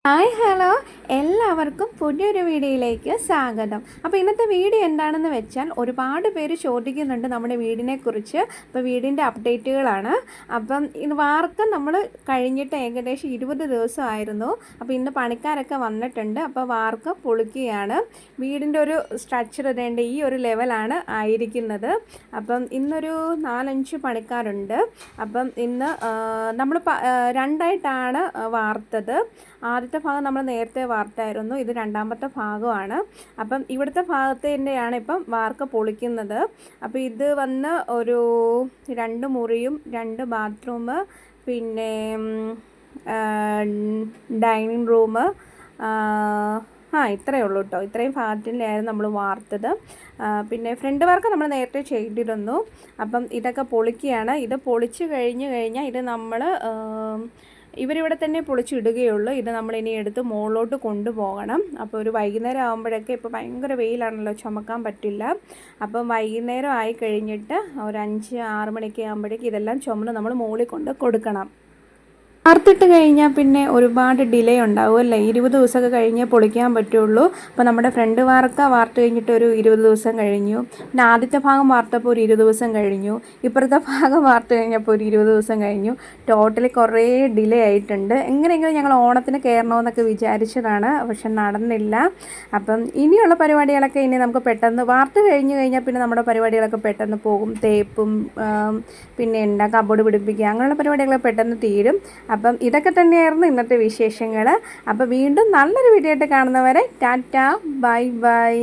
Hi hello എല്ലാവർക്കും പുതിയൊരു വീഡിയോയിലേക്ക് സ്വാഗതം. അപ്പോൾ ഇന്നത്തെ വീഡിയോ എന്താണെന്ന് വെച്ചാൽ ഒരുപാട് പേര് ചോദിക്കുന്നുണ്ട് നമ്മുടെ വീടിനെക്കുറിച്ച്. അപ്പോൾ വീടിൻ്റെ അപ്ഡേറ്റുകളാണ്. അപ്പം ഇത് വാർക്കം നമ്മൾ കഴിഞ്ഞിട്ട് ഏകദേശം 20 ദിവസമായിരുന്നു. അപ്പോൾ ഇന്ന് പണിക്കാരൊക്കെ വന്നിട്ടുണ്ട്. അപ്പോൾ വാർക്കം പൊളിക്കുകയാണ്. വീടിൻ്റെ ഒരു സ്ട്രക്ചർ ഇതേണ്ട ഈ ഒരു ലെവലാണ് ആയിരിക്കുന്നത്. അപ്പം ഇന്നൊരു 4-5 പണിക്കാരുണ്ട്. അപ്പം ഇന്ന് നമ്മൾ രണ്ടായിട്ടാണ് വാർത്തത്. ആദ്യത്തെ ഭാഗം നമ്മൾ നേരത്തെ വാർത്തായിരുന്നു, ഇത് രണ്ടാമത്തെ ഭാഗമാണ്. അപ്പം ഇവിടുത്തെ ഭാഗത്തിൻ്റെയാണ് ഇപ്പം വാർക്ക പൊളിക്കുന്നത്. അപ്പോൾ ഇത് വന്ന് ഒരു 2 മുറിയും 2 ബാത്റൂം, പിന്നെ ഡൈനിങ് റൂം, ഇത്രയേ ഉള്ളൂ കേട്ടോ. ഇത്രയും ഭാഗത്തിലായിരുന്നു നമ്മൾ വാർത്തത്. പിന്നെ ഫ്രണ്ട് വർക്ക് നമ്മൾ നേരത്തെ ചെയ്തിരുന്നു. അപ്പം ഇതൊക്കെ പൊളിക്കുകയാണ്. ഇത് പൊളിച്ച് കഴിഞ്ഞാൽ ഇത് നമ്മൾ ഇവരിവിടെ തന്നെ പൊളിച്ചിടുകയുള്ളൂ. ഇത് നമ്മളിനി എടുത്ത് മുകളിലോട്ട് കൊണ്ടുപോകണം. അപ്പോൾ ഒരു വൈകുന്നേരം ആകുമ്പോഴൊക്കെ ഇപ്പോൾ ഭയങ്കര വെയിലാണല്ലോ, ചുമക്കാൻ പറ്റില്ല. അപ്പം വൈകുന്നേരം ആയി കഴിഞ്ഞിട്ട് ഒരു 5-6 മണിയൊക്കെ ആകുമ്പോഴേക്കും ഇതെല്ലാം ചുമന്ന് നമ്മൾ മുകളിൽ കൊണ്ട് കൊടുക്കണം. വാർത്തിട്ട് കഴിഞ്ഞാൽ പിന്നെ ഒരുപാട് ഡിലേ ഉണ്ടാവും അല്ലേ. 20 ദിവസമൊക്കെ കഴിഞ്ഞേ പൊളിക്കാൻ പറ്റുള്ളൂ. അപ്പോൾ നമ്മുടെ ഫ്രണ്ട് വാർത്ത് കഴിഞ്ഞിട്ട് ഒരു 20 ദിവസം കഴിഞ്ഞു. പിന്നെ ആദ്യത്തെ ഭാഗം വാർത്തപ്പോൾ ഒരു 20 ദിവസം കഴിഞ്ഞു. ഇപ്പുറത്തെ ഭാഗം വാർത്ത് കഴിഞ്ഞപ്പോൾ ഒരു 20 ദിവസം കഴിഞ്ഞു. ടോട്ടലി കുറേ ഡിലേ ആയിട്ടുണ്ട്. എങ്ങനെയെങ്കിലും ഞങ്ങൾ ഓണത്തിന് കയറണമെന്നൊക്കെ വിചാരിച്ചതാണ്, പക്ഷെ നടന്നില്ല. അപ്പം ഇനിയുള്ള പരിപാടികളൊക്കെ ഇനി നമുക്ക് പെട്ടെന്ന് വാർത്ത് കഴിഞ്ഞാൽ പിന്നെ നമ്മുടെ പരിപാടികളൊക്കെ പെട്ടെന്ന് പോകും. തേപ്പും പിന്നെ കബോർഡ് പിടിപ്പിക്കുക, അങ്ങനെയുള്ള പരിപാടികളൊക്കെ പെട്ടെന്ന് തീരും. അപ്പം ഇതൊക്കെ തന്നെയായിരുന്നു ഇന്നത്തെ വിശേഷങ്ങൾ. അപ്പോൾ വീണ്ടും നല്ലൊരു വീഡിയോ ആയിട്ട് കാണുന്നവരെ ടാറ്റ, ബൈ ബൈ.